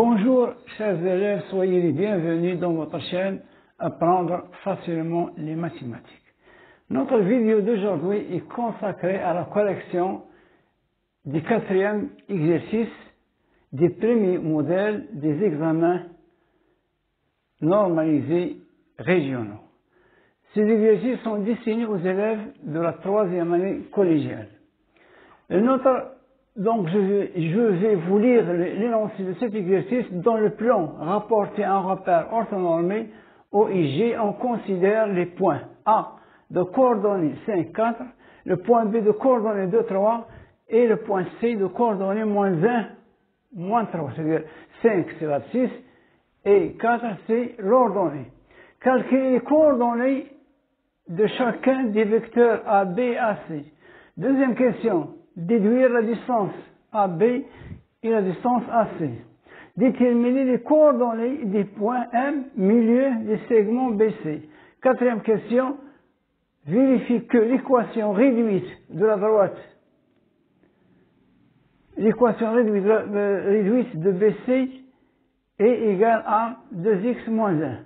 Bonjour, chers élèves, soyez les bienvenus dans votre chaîne Apprendre facilement les mathématiques. Notre vidéo d'aujourd'hui est consacrée à la correction du quatrième exercice des premiers modèles des examens normalisés régionaux. Ces exercices sont destinés aux élèves de la troisième année collégiale. Donc, je vais vous lire l'énoncé de cet exercice. Dans le plan rapporté un repère orthonormé OIG, on considère les points A de coordonnées 5, 4, le point B de coordonnées 2, 3 et le point C de coordonnées moins 1, moins 3. C'est-à-dire 5 c'est l'abscisse et 4 c'est l'ordonnée. Calculer les coordonnées de chacun des vecteurs AB et AC. Deuxième question. Déduire la distance AB et la distance AC. Déterminer les coordonnées des points M, milieu des segments BC. Quatrième question. Vérifier que l'équation réduite de la droite, l'équation réduite de BC est égale à 2x moins 1.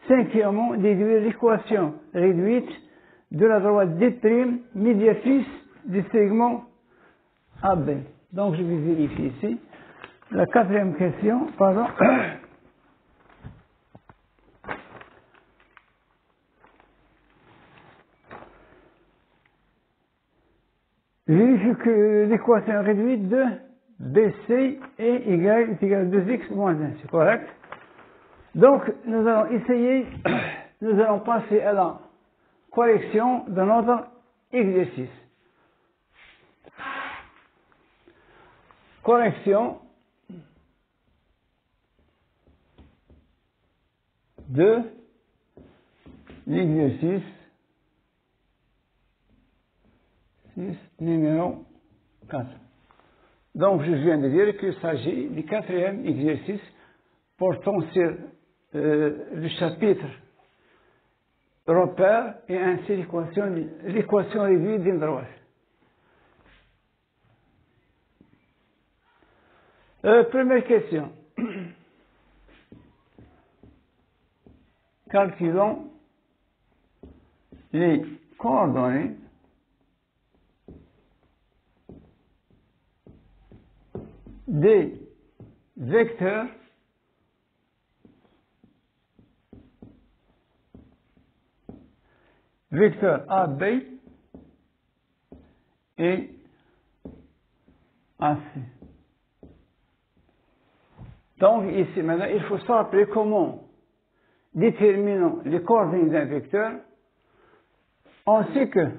Cinquièmement, déduire l'équation réduite de la droite D' médiatrice du segment AB. Donc je vais vérifier ici. La quatrième question, pardon. Vérifie que l'équation réduite de BC est égale à 2x moins 1. C'est correct? Donc nous allons essayer, nous allons passer à la correction de notre exercice. Correction de l'exercice numéro 4. Donc je viens de dire qu'il s'agit du quatrième exercice portant sur le chapitre repère et ainsi l'équation réduite d'une droite. Première question. Calculons les coordonnées des vecteurs AB et AC. Donc ici maintenant il faut se rappeler comment déterminons les coordonnées d'un vecteur. On sait que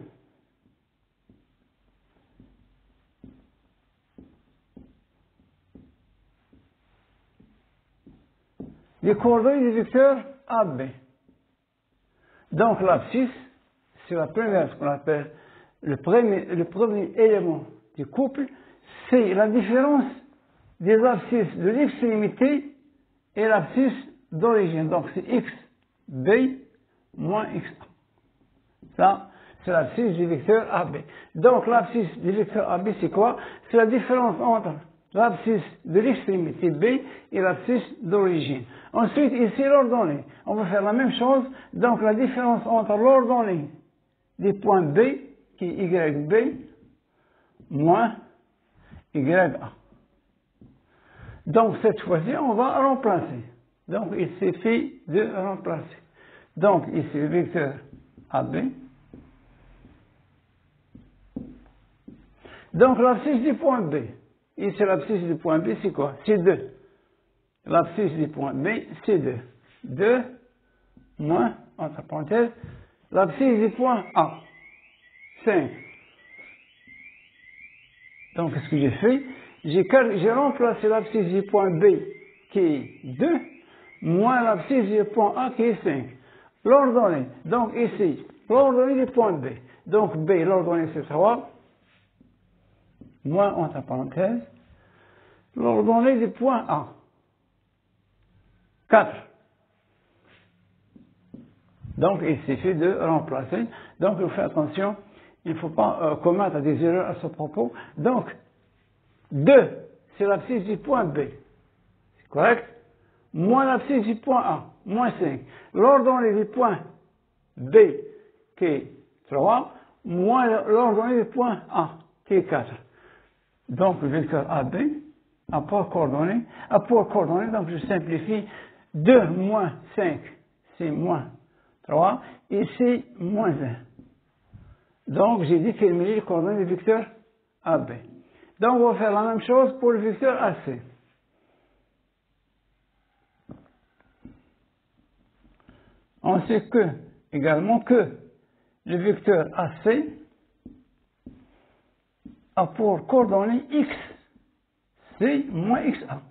les coordonnées du vecteur AB. Donc l'abscisse, c'est la première, ce qu'on appelle le premier élément du couple, c'est la différence des abscisses de l'extrémité et l'abscisse d'origine. Donc c'est xb moins xa. Ça, c'est l'abscisse du vecteur AB. Donc l'abscisse du vecteur AB, c'est quoi? C'est la différence entre l'abscisse de l'extrémité B et l'abscisse d'origine. Ensuite, ici, l'ordonnée. On va faire la même chose. Donc, la différence entre l'ordonnée des points B, qui est YB, moins YA. Donc, cette fois-ci, on va remplacer. Donc, il suffit de remplacer. Donc, ici, le vecteur AB. Donc, l'abscisse du point B. Ici, l'abscisse du point B, c'est quoi? C'est 2. L'abscisse du point B, c'est 2. 2 moins, entre parenthèses, l'abscisse du point A. 5. Donc, qu'est-ce que j'ai fait? J'ai remplacé l'abscisse du point B, qui est 2, moins l'abscisse du point A, qui est 5. L'ordonnée. Donc, ici, l'ordonnée du point B. Donc, B, l'ordonnée, c'est 3. Moins, entre parenthèses, l'ordonnée du point A. 4. Donc, il suffit de remplacer. Donc, il faut faire attention, il ne faut pas commettre des erreurs à ce propos. Donc, 2, c'est l'abscisse du point B. correct? Moins l'abscisse du point A, moins 5. L'ordonnée du point B, qui est 3, moins l'ordonnée du point A, qui est 4. Donc, le vecteur AB a pour coordonnée, donc je simplifie, 2 moins 5, c'est moins 3, ici, moins 1. Donc, j'ai déterminé les coordonnées du vecteur AB. Donc, on va faire la même chose pour le vecteur AC. On sait également que le vecteur AC a pour coordonnées X, C moins XA.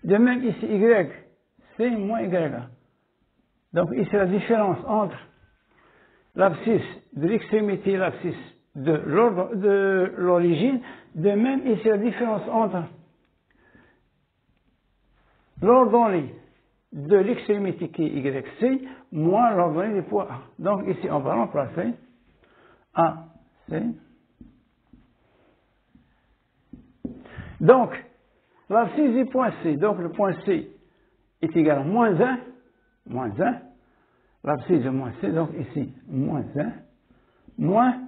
De même ici, Y, C moins YA. Donc ici, la différence entre l'abscisse de l'extrémité et l'abscisse de l'origine. De même ici, la différence entre l'ordonnée de l'extrémité qui est YC moins l'ordonnée du point A. Donc ici, on va remplacer AC. Donc, l'abscisse du point C, donc le point C est égal à moins 1, l'abscisse de moins C, donc ici, moins 1, moins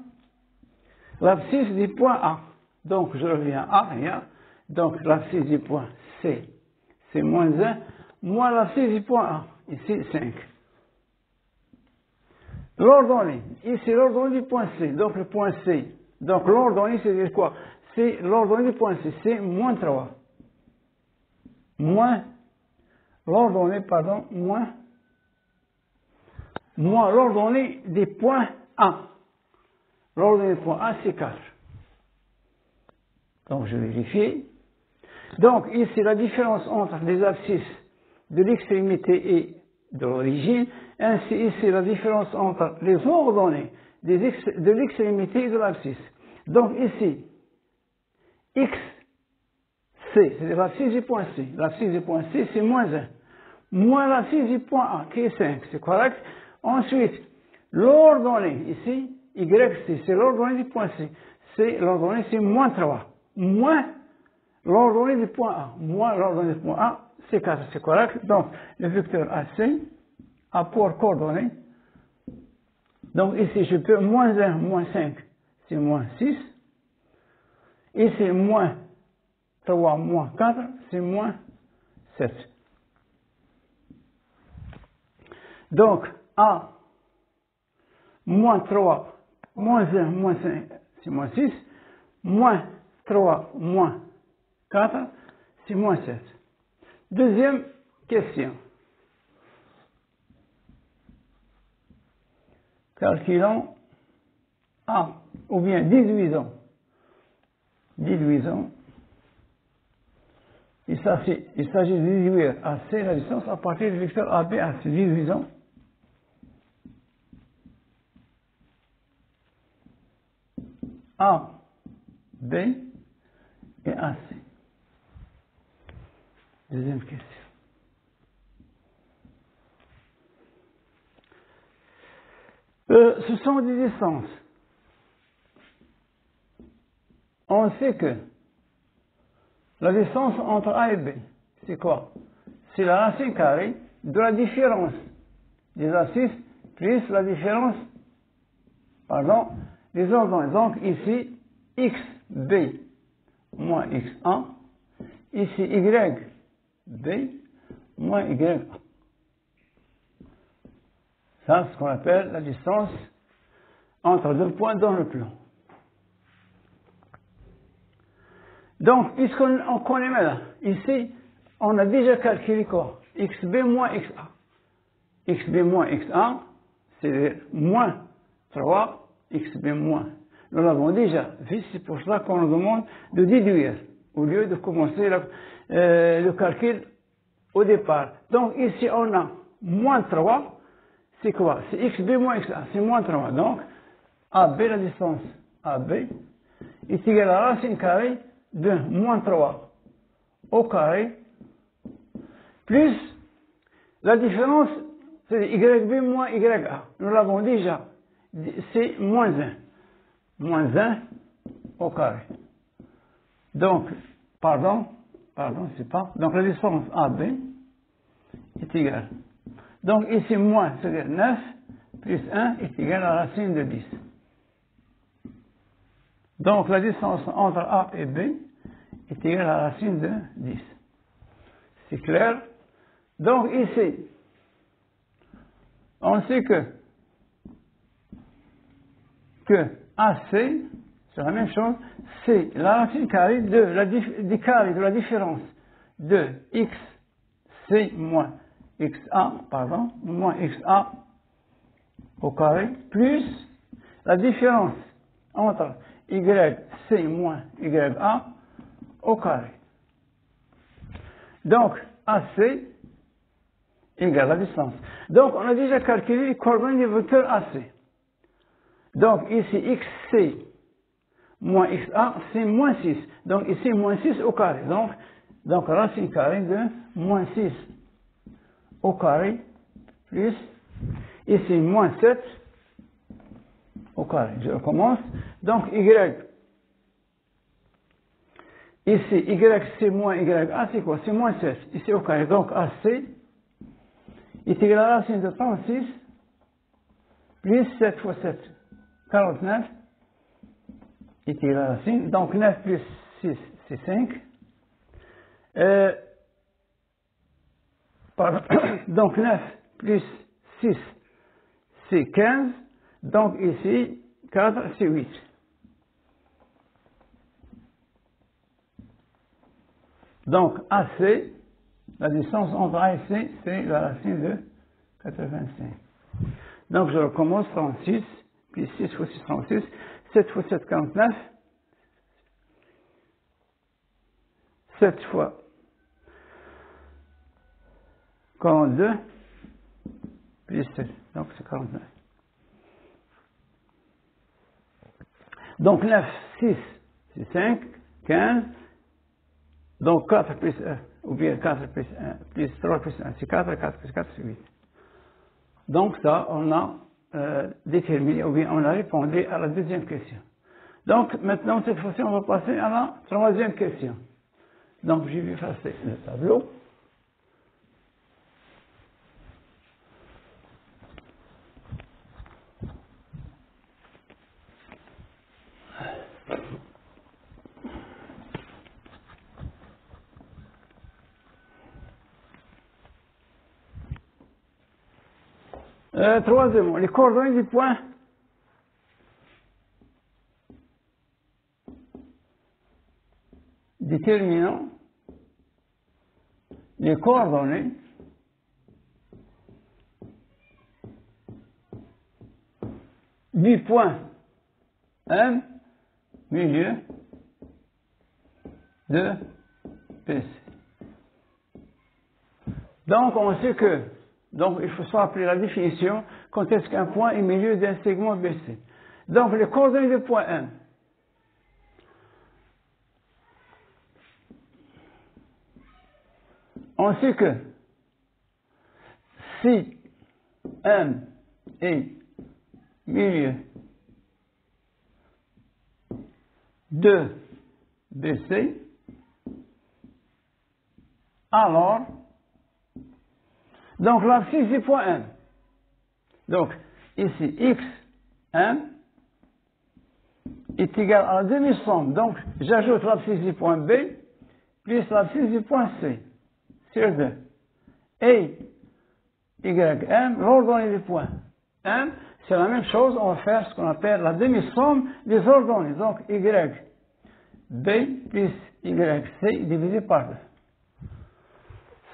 l'abscisse du point A. Donc, je reviens à A, donc l'abscisse du point C, c'est moins 1, moins l'abscisse du point A, ici, 5. L'ordonnée, ici, l'ordonnée du point C, donc le point C, donc l'ordonnée, c'est quoi? C'est l'ordonnée du point C, c'est moins 3. Moins l'ordonnée, moins l'ordonnée des points A. L'ordonnée des points A, c'est 4. Donc, je vérifie. Donc, ici, la différence entre les abscisses de l'extrémité et de l'origine, ainsi ici, la différence entre les ordonnées de l'extrémité et de l'abscisse. Donc, ici, X, C, c'est l'abscisse du point C. L'abscisse du point C, c'est moins 1. Moins l'abscisse du point A, qui est 5, c'est correct? Ensuite, l'ordonnée, ici, YC, c'est l'ordonnée du point C. L'ordonnée, c'est moins 3. Moins l'ordonnée du point A. Moins l'ordonnée du point A, c'est 4, c'est correct? Donc, le vecteur AC a pour coordonnée. Donc, ici, je peux moins 1, moins 5, c'est moins 6. Ici, moins 3, moins 4, c'est moins 7. Donc, A, moins 3, moins 1, moins 5, c'est moins 6. Moins 3, moins 4, c'est moins 7. Deuxième question. Calculons A, ou bien déduisons. Il s'agit de déduire AC la distance à partir du vecteur AB AC. Déduisons. A, B et AC. Deuxième question. Ce sont des distances. On sait que la distance entre A et B, c'est quoi? C'est la racine carrée de la différence des abscisses plus la différence, des ordonnées. Donc ici, XB moins X1, ici YB moins YA. Ça, c'est ce qu'on appelle la distance entre deux points dans le plan. Donc, puisqu'on connaît maintenant, ici, on a déjà calculé quoi? XB moins XA. XB moins XA, c'est moins 3 XB moins. Nous l'avons déjà vu, c'est pour cela qu'on nous demande de déduire, au lieu de commencer le calcul au départ. Donc, ici, on a moins 3, c'est quoi? C'est XB moins XA, c'est moins 3. Donc, AB, la distance AB, est égale à la racine carrée de moins 3 au carré, plus la différence, c'est YB moins YA. Nous l'avons déjà, c'est moins 1. Moins 1 au carré. Donc, pardon, c'est pas. Donc la distance AB est égale. Donc ici, moins, c'est-à-dire 9 plus 1 est égal à la racine de 10. Donc la distance entre A et B est égale à la racine de 10. C'est clair? Donc ici, on sait que AC, c'est la même chose, c'est la racine carrée de la différence de XC moins XA, pardon, moins XA au carré, plus la différence entre YC moins YA au carré. Donc, AC égale la distance. Donc, on a déjà calculé les coordonnées du vecteur AC. Donc, ici, XC moins XA, c'est moins 6. Donc, ici, moins 6 au carré. Donc racine carrée de moins 6 au carré, plus, ici, moins 7 au carré. Je recommence. Donc, Y. Ici, YC moins YA, c'est quoi? C'est moins 7. Ici, au carré. Donc, AC est égal à la racine de 36 plus 7 fois 7. 49 est égal à la racine. Donc 9 plus 6, c'est 5. Donc 9 plus 6, c'est 15. Donc ici, 4, c'est 8. Donc AC, la distance entre A et C, c'est la racine de 85. Donc je recommence, 36, plus 6 fois 6, 36, 7 fois 7, 49, 7 fois 42, plus 7, donc c'est 49. Donc 9, 6, c'est 5, 15, donc 4 plus 1, ou bien 4 plus 1, plus 3 plus 1, c'est 4, 4 plus 4, c'est 8. Donc ça, on a déterminé, ou bien on a répondu à la deuxième question. Donc maintenant, cette fois-ci, on va passer à la troisième question. Donc je vais effacer le tableau. Troisièmement, les coordonnées du point déterminant les coordonnées du point M, milieu de PC. Donc on sait que, donc il faut se rappeler la définition, quand est-ce qu'un point est milieu d'un segment BC. Donc les coordonnées du point M. On sait que si M est milieu de BC, alors, donc l'abscisse du point M. Donc, ici, x, M, est égal à la demi-somme. Donc, j'ajoute l'abscisse du point B, plus l'abscisse du point C, sur 2. Et, YM, l'ordonnée du point M, c'est la même chose, on va faire ce qu'on appelle la demi-somme des ordonnées. Donc, YB plus YC divisé par 2.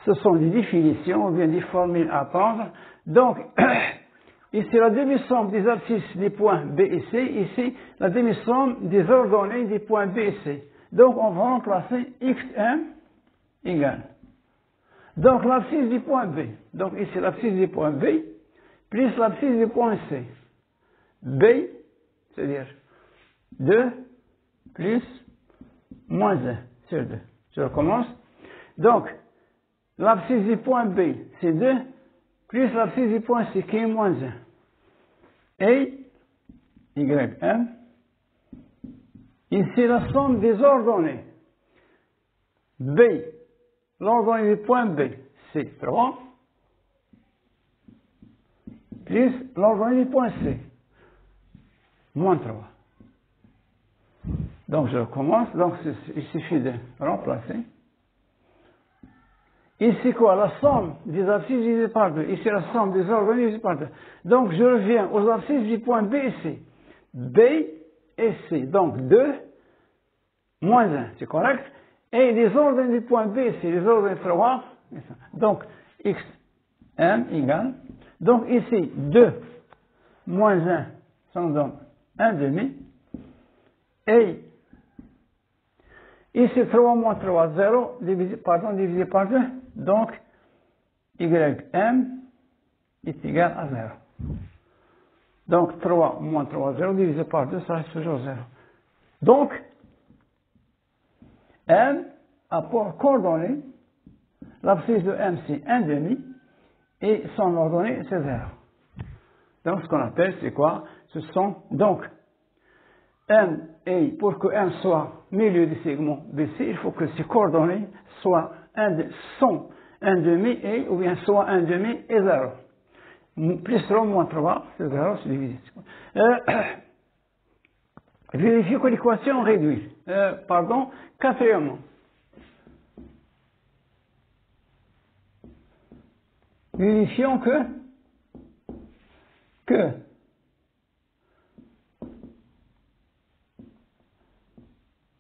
Ce sont des définitions ou bien des formules à prendre. Donc, ici la demi-somme des abscisses des points B et C, ici la demi-somme des ordonnées des points B et C. Donc, on va remplacer XM égale. Donc, l'abscisse du point B. Donc, ici l'abscisse du point B plus l'abscisse du point C. B, c'est-à-dire 2 plus moins 1 sur 2. Je recommence. Donc, l'abscisse du point B, c'est 2, plus l'abscisse du point C, qui est moins 1. Et, YM, ici la somme des ordonnées B, l'ordonnée du point B, c'est 3, plus l'ordonnée du point C, moins 3. Donc je recommence, donc il suffit de remplacer. Ici quoi? La somme des abscisses divisée par 2. Ici la somme des ordonnées divisée par 2. Donc je reviens aux abscisses du point B et C. B et C. Donc 2 moins 1, c'est correct? Et les ordonnées du point B et C, les ordonnées 3. Donc x m égale. Donc ici 2 moins 1, ça nous donne 1 demi. Et ici 3 moins 3, 0, divisé par 2. Donc, ym est égal à 0. Donc, 3 moins 3, 0, divisé par 2, ça reste toujours 0. Donc, m a pour coordonnée, l'abscisse de m c'est 1 demi, et son ordonnée c'est 0. Donc, ce qu'on appelle, c'est quoi? Ce sont, donc, m, et pour que m soit milieu du segment BC, il faut que ces coordonnées soient sont 1 demi et, ou bien soit 1 demi et 0. Plus 3 moins 3, c'est 0, c'est divisé. Vérifiez que l'équation réduit. Quatrièmement. Vérifions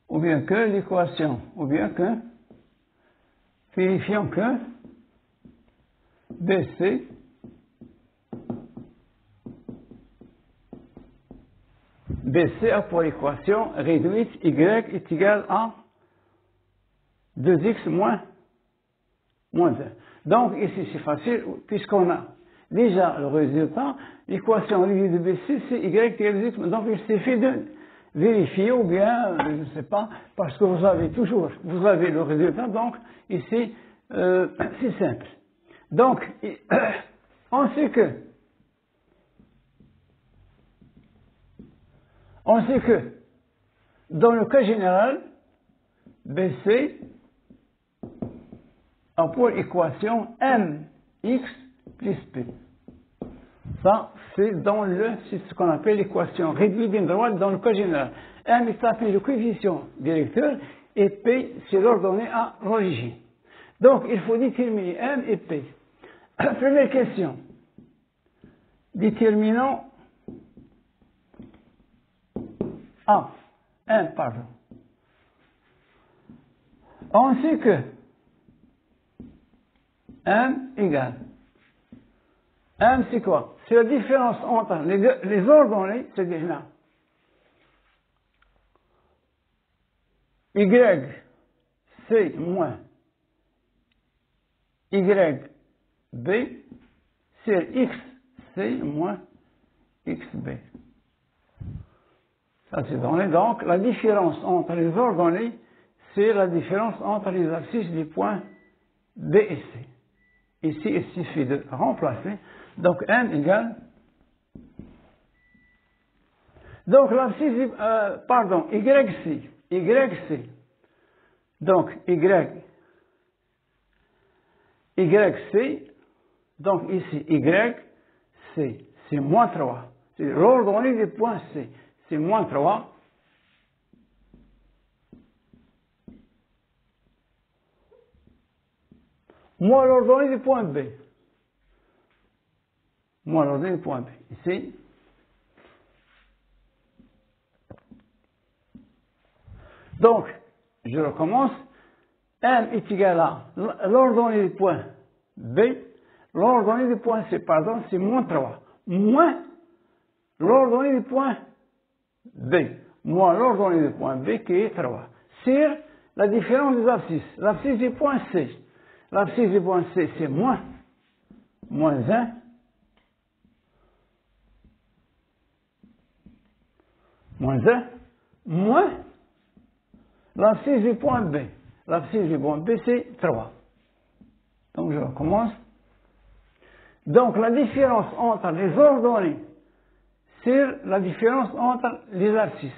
ou bien que l'équation, ou bien que, vérifions que BC a pour équation réduite y est égal à 2x moins 1. Donc ici c'est facile, puisqu'on a déjà le résultat, l'équation réduite de BC c'est y égale 2x, donc il suffit de vérifier, ou bien, je ne sais pas, parce que vous avez le résultat, donc ici c'est simple. Donc, on sait que dans le cas général, BC a pour équation mx plus p. Ça, c'est ce qu'on appelle l'équation réduite d'une droite dans le cas général. M est appelé le coefficient directeur et P, c'est l'ordonnée à l'origine. Donc, il faut déterminer M et P. Première question. Déterminons A. M, pardon. On sait que M égale. M, c'est quoi? C'est la différence entre les ordonnées, c'est-à-dire là. Y, C moins Y, B, c'est X, C moins XB. Ça, c'est donné. Donc, la différence entre les ordonnées, c'est la différence entre les abscisses des points B et C. Ici, il suffit de remplacer. Donc, M égale. Donc, l'abscisse, YC. Donc, YC. Donc, ici, YC, c'est moins 3. C'est l'ordonnée du point C. C'est moins 3. Moins l'ordonnée du point B. Moins l'ordonnée du point B. Ici. Donc, je recommence. M est égal à l'ordonnée du point B. L'ordonnée du point C, pardon, c'est moins 3. Moins l'ordonnée du point B. Moins l'ordonnée du point B qui est 3. Sur la différence des abscisses. L'abscisse du point C. L'abscisse du point C, c'est moins 1. Moins l'abscisse du point B. L'abscisse du point B, c'est 3. Donc, je recommence. Donc, la différence entre les ordonnées, c'est la différence entre les abscisses.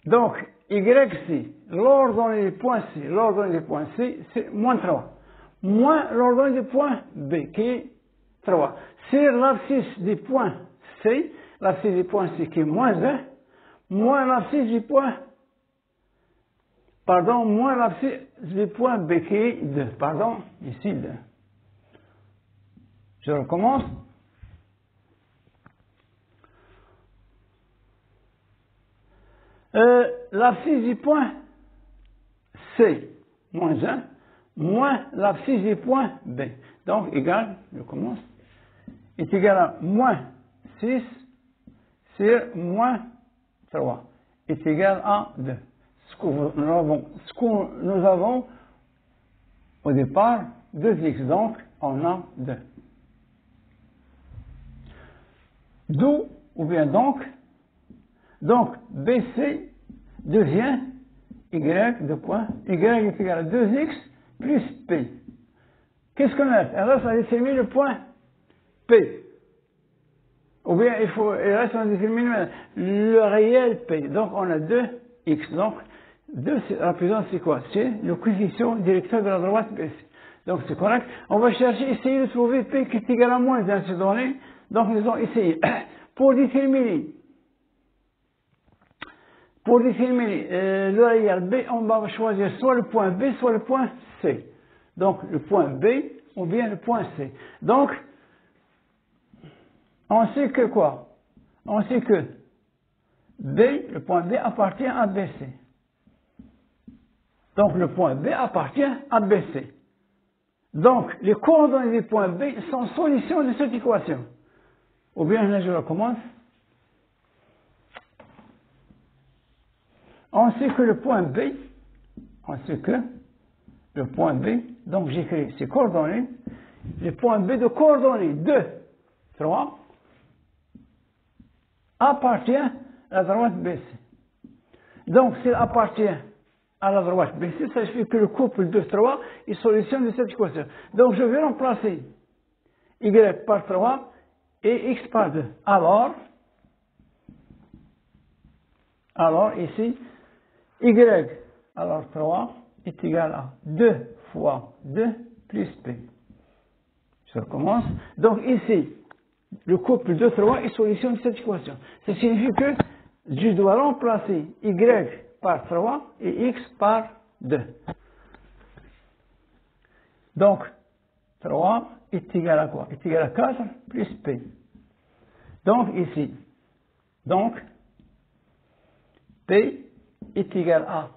Donc, YC, l'ordonnée du point C, l'ordonnée du point C, c'est moins 3. Moins l'ordonnée du point B, qui est 3. Sur l'abscisse du point C, l'abscisse du point C qui est moins 1, moins l'abscisse du point, moins l'abscisse du point B qui est 2. Pardon, ici 2. Je recommence. L'abscisse du point C, moins 1, moins l'abscisse du point B. Donc, égal, je commence, est égal à moins 6 sur moins 3, est égal à 2. Ce que nous avons au départ, 2x, donc on a 2. D'où, ou bien donc BC devient y de quoi? Y est égal à 2x plus P. Qu'est-ce qu'on a? Alors, ça détermine le point P. Ou bien, il reste, on détermine le réel P. Donc, on a 2x. Donc, 2, la puissance, c'est quoi? C'est le coefficient directeur de la droite BC. Donc, c'est correct. On va essayer de trouver P qui est égal à moins 1, c'est donné. Donc, nous allons essayer. Pour déterminer le réel B, on va choisir soit le point B, soit le point C. Donc, le point B ou bien le point C. Donc, on sait que quoi? On sait que B, le point B appartient à BC. Donc, le point B appartient à BC. Donc, les coordonnées du point B sont solutions de cette équation. Ou bien, là, je recommence. On sait que le point B, donc j'écris ces coordonnées, le point B de coordonnées 2, 3, appartient à la droite BC. Donc, s'il appartient à la droite BC, ça signifie que le couple 2, 3 est solution de cette équation. Donc, je vais remplacer Y par 3 et X par 2. Alors ici, Y, alors 3, est égal à 2 fois 2 plus P. Je recommence. Donc ici, le couple 2, 3 est solution de cette équation. Ça signifie que je dois remplacer Y par 3 et X par 2. Donc, 3 est égal à quoi? Est égal à 4 plus P. Donc ici, P est égal à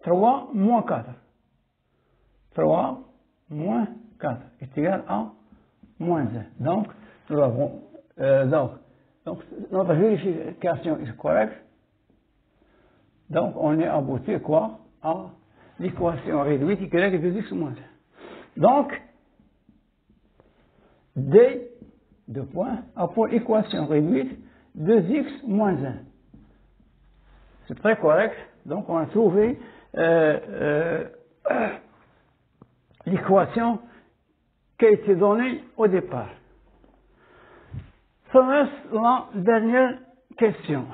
3 moins 4. 3 moins 4 est égal à moins 1. Donc, nous avons, donc, notre vérification est correcte. Donc, on est abouti quoi? À l'équation réduite y de 2x moins 1. Donc, D, deux points, a pour équation réduite 2x moins 1. C'est très correct. Donc, on a trouvé l'équation qui a été donnée au départ. Ça reste la dernière question.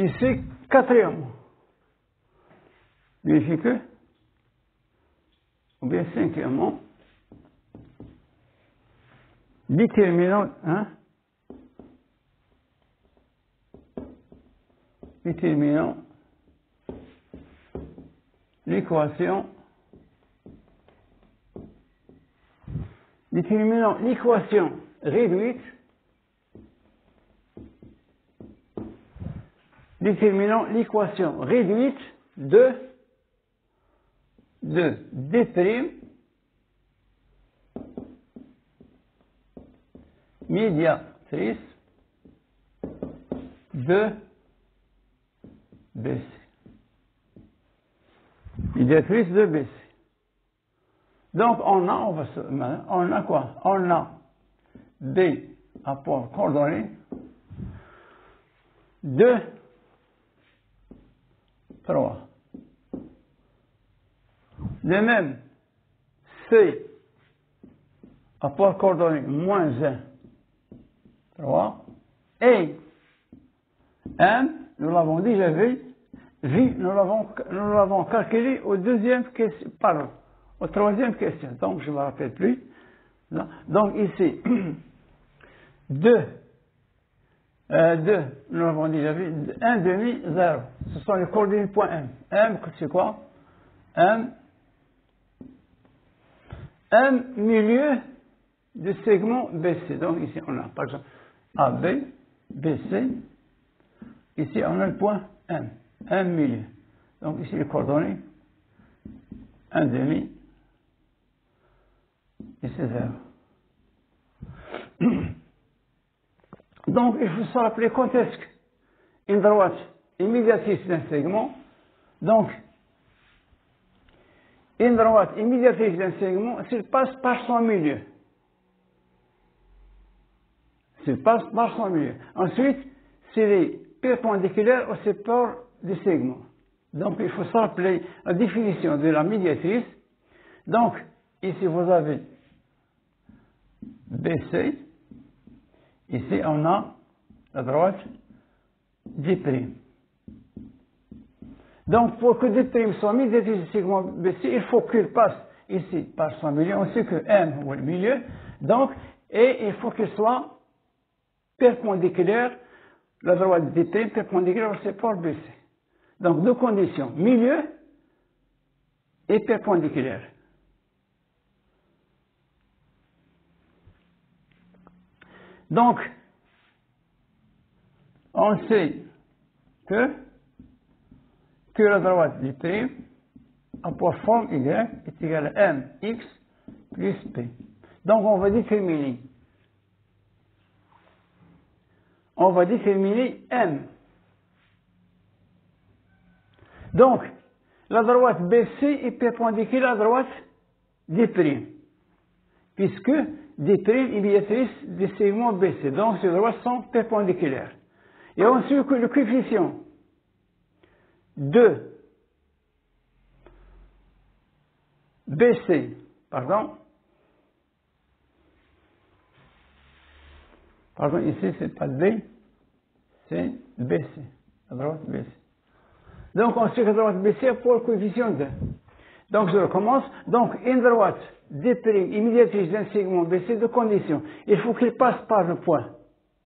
Ici, quatrièmement, vérifiez que, ou bien cinquièmement, déterminant l'équation, réduite, déterminant l'équation réduite de D' médiatrice de BC. Médiatrice de BC. Donc, on a quoi? On a B apport coordonnées de 3. De même, C, rapport coordonné, moins 1, 3. Et M, nous l'avons déjà vu, nous l'avons calculé au au troisième question. Donc, je ne me rappelle plus. Donc, ici, 2, nous l'avons déjà vu, 1 demi, 0. Ce sont les coordonnées du point M. M, c'est quoi? M, milieu du segment BC. Donc, ici, on a, par exemple, AB, BC. Ici, on a le point M. M milieu. Donc, ici, les coordonnées, 1 demi, ici, 0. Donc, il faut se rappeler quand est-ce qu'une droite est médiatrice d'un segment. Donc, une droite est médiatrice d'un segment s'il passe par son milieu. S'il passe par son milieu. Ensuite, s'il est perpendiculaire au support du segment. Donc, il faut se rappeler la définition de la médiatrice. Donc, ici, vous avez BC. Ici, on a la droite D'. Donc, pour que D' soit médiatrice du segment BC, il faut qu'il passe ici par son milieu, ainsi que M ou le milieu. Donc, et il faut qu'il soit perpendiculaire, la droite D' perpendiculaire au support BC. Donc, deux conditions, milieu et perpendiculaire. Donc, on sait que la droite D' a pour forme Y est égale à MX plus P. Donc, on va déterminer M. Donc, la droite BC est perpendiculaire à la droite D', puisque D' est médiatrice du segment BC. Donc, ces droites sont perpendiculaires. Et ensuite, que le coefficient de BC, pardon, ici, c'est pas D, c'est BC, la droite BC. Donc, on sait que la droite BC pour le coefficient 2. Donc, je recommence. Donc, une droite D' est médiatrice d'un segment BC de conditions. Il faut qu'il passe par le point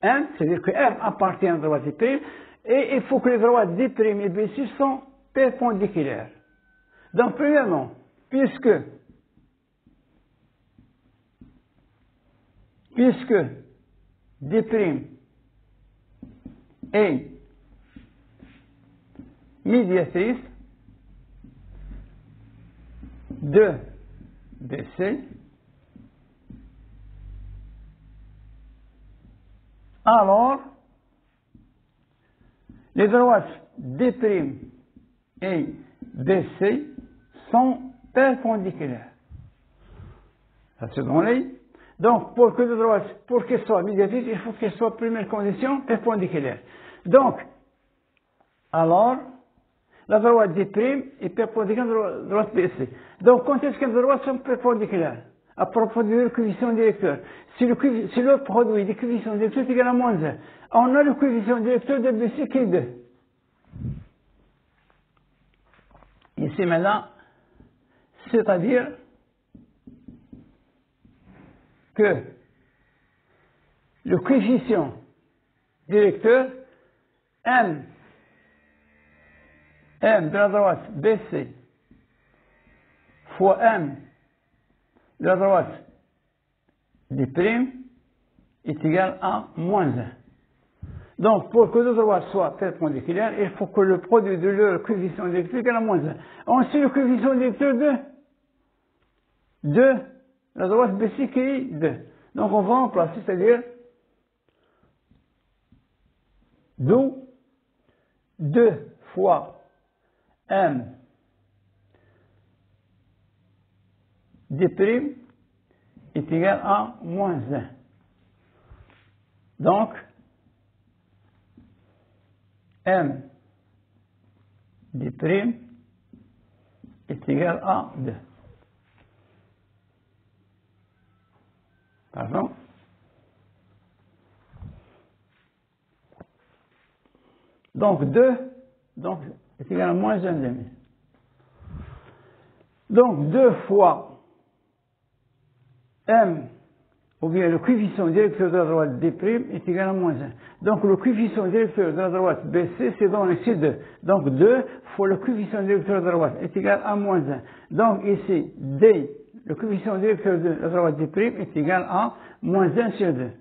M, c'est-à-dire que M appartient à la droite D', et il faut que les droites D' et BC sont perpendiculaires. Donc, premièrement, puisque D' est médiatrice de BC, alors les droites D' et BC sont perpendiculaires. Ça se donne. Donc, pour que les droites, pour qu'elles soient médiatrices, il faut qu'elles soient, première condition, perpendiculaires. Donc, alors, la droite D' est perpendiculaire à la droite BC. Donc, quand est-ce que les droites sont perpendiculaires? À propos du coefficient directeur. Si le produit des coefficients directeurs est égal à moins 1, on a le coefficient directeur de BC qui est 2. Ici maintenant, c'est-à-dire que le coefficient directeur M de la droite BC fois M de la droite D' est égal à moins 1. Donc, pour que deux droites soient perpendiculaires, il faut que le produit de leur coefficient directeur est égal à moins 1. Ensuite, le coefficient directeur de la droite BC qui est 2. Donc, on va remplacer, c'est-à-dire d'où 2 fois M D' est égal à moins 1. Donc, M D' est égal à 2. Pardon. Donc 2 est égal à moins 1,5. Donc 2 fois M, ou bien le coefficient directeur de la droite D' est égal à moins 1. Donc le coefficient directeur de la droite BC, c'est donc ici 2. Donc 2 fois le coefficient directeur de la droite est égal à moins 1. Donc ici, D, le coefficient directeur de la droite D' est égal à moins 1 sur 2.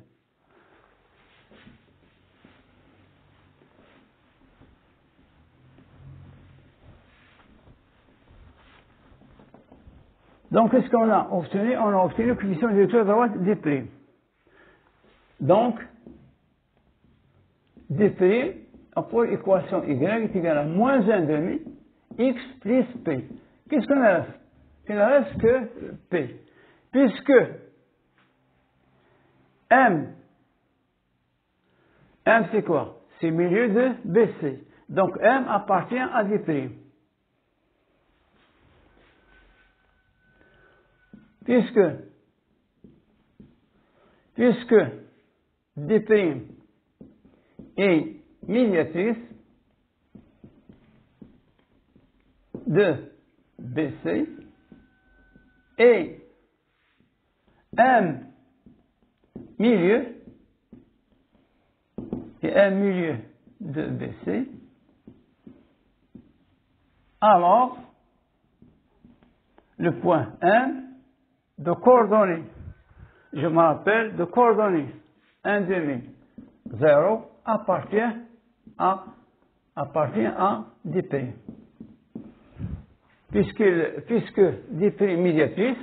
Donc, qu'est-ce qu'on a obtenu? On a obtenu le coefficient directeur de la droite D'. Donc, D' pour l'équation Y est égal à moins 1,5 x plus P. Qu'est-ce qu'on a reste? Il ne reste que P. Puisque M c'est quoi? C'est le milieu de BC. Donc, M appartient à D'. Puisque D' est médiatrice de BC et M milieu de BC, alors le point M de coordonnées, je me rappelle, de coordonnées 1,5, 0 appartient à D'. Puisque D' est médiatrice,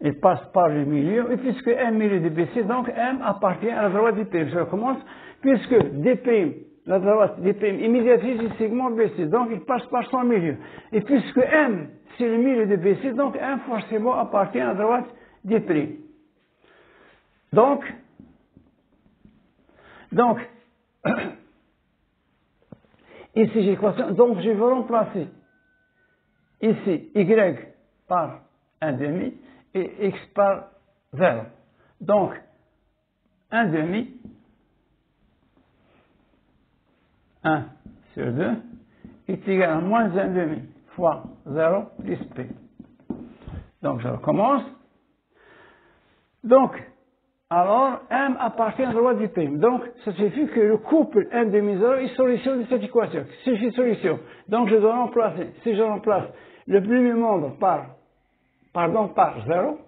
il passe par le milieu, et puisque M milieu de BC, donc M appartient à la droite D'. Je recommence, puisque D', la droite D' est médiatrice du segment BC, donc il passe par son milieu. Et puisque M, c'est le milieu de BC, donc M forcément appartient à la droite D'. Donc, ici j'ai l'équation, donc je vais remplacer ici Y par 1,5 et X par 0. Donc, 1,5, 1 sur 2 est égal à moins 1,5 fois 0 plus P. Donc, je recommence. Donc, alors, M appartient à la droite du P. Donc, ça signifie que le couple M'0 est solution de cette équation. C'est une solution. Donc, je dois remplacer. Si je remplace le premier membre par 0,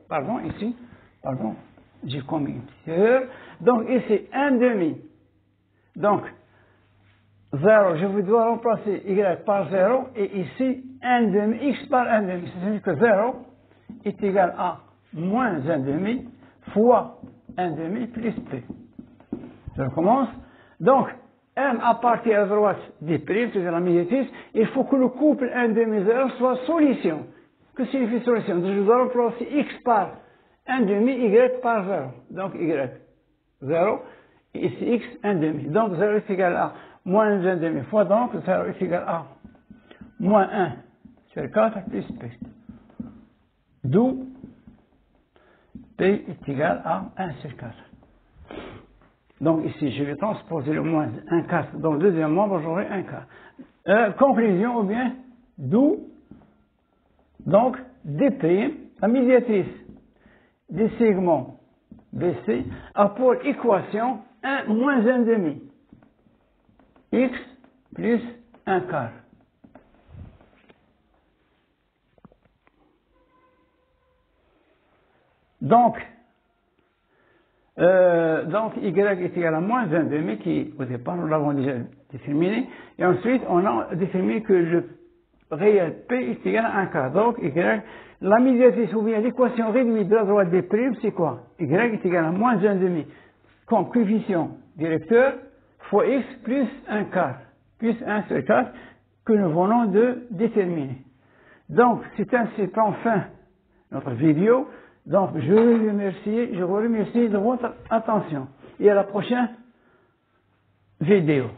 j'ai commis une petite erreur. Donc, ici, 1,5. Donc, 0, je dois remplacer Y par 0, et ici, 1,5, X par 1,5. Ça signifie que 0 est égal à moins 1,5 fois 1,5 plus P. Je recommence. Donc, M appartient à la droite D', c'est-à-dire la médiatrice. Il faut que le couple 1,5 soit solution. Que signifie solution? Je dois remplacer X par 1,5, Y par 0. Donc, Y, 0, et ici X, 1,5. Donc, 0 est égal à moins 1,5 fois, donc 0 est égal à moins 1 sur 4 plus P. D'où P est égal à 1 sur 4. Donc ici, je vais transposer le moins 1 4 dans le deuxième membre, j'aurai 1 4. Conclusion, ou bien, d'où, donc, D', la médiatrice des segments BC, a pour équation 1 moins 1,5. X plus 1 quart. Donc, Y est égal à moins 1,5 qui, au départ, nous l'avons déjà déterminé. Et ensuite, on a déterminé que le réel P est égal à 1 quart. Donc, Y, la médiatrice ou bien l'équation réduite de la droite des primes, c'est quoi? Y est égal à moins 1,5 comme coefficient directeur fois X plus 1 quart, plus 1 sur 4 que nous venons de déterminer. Donc, c'est ainsi prend fin notre vidéo. Donc, je vous remercie de votre attention et à la prochaine vidéo.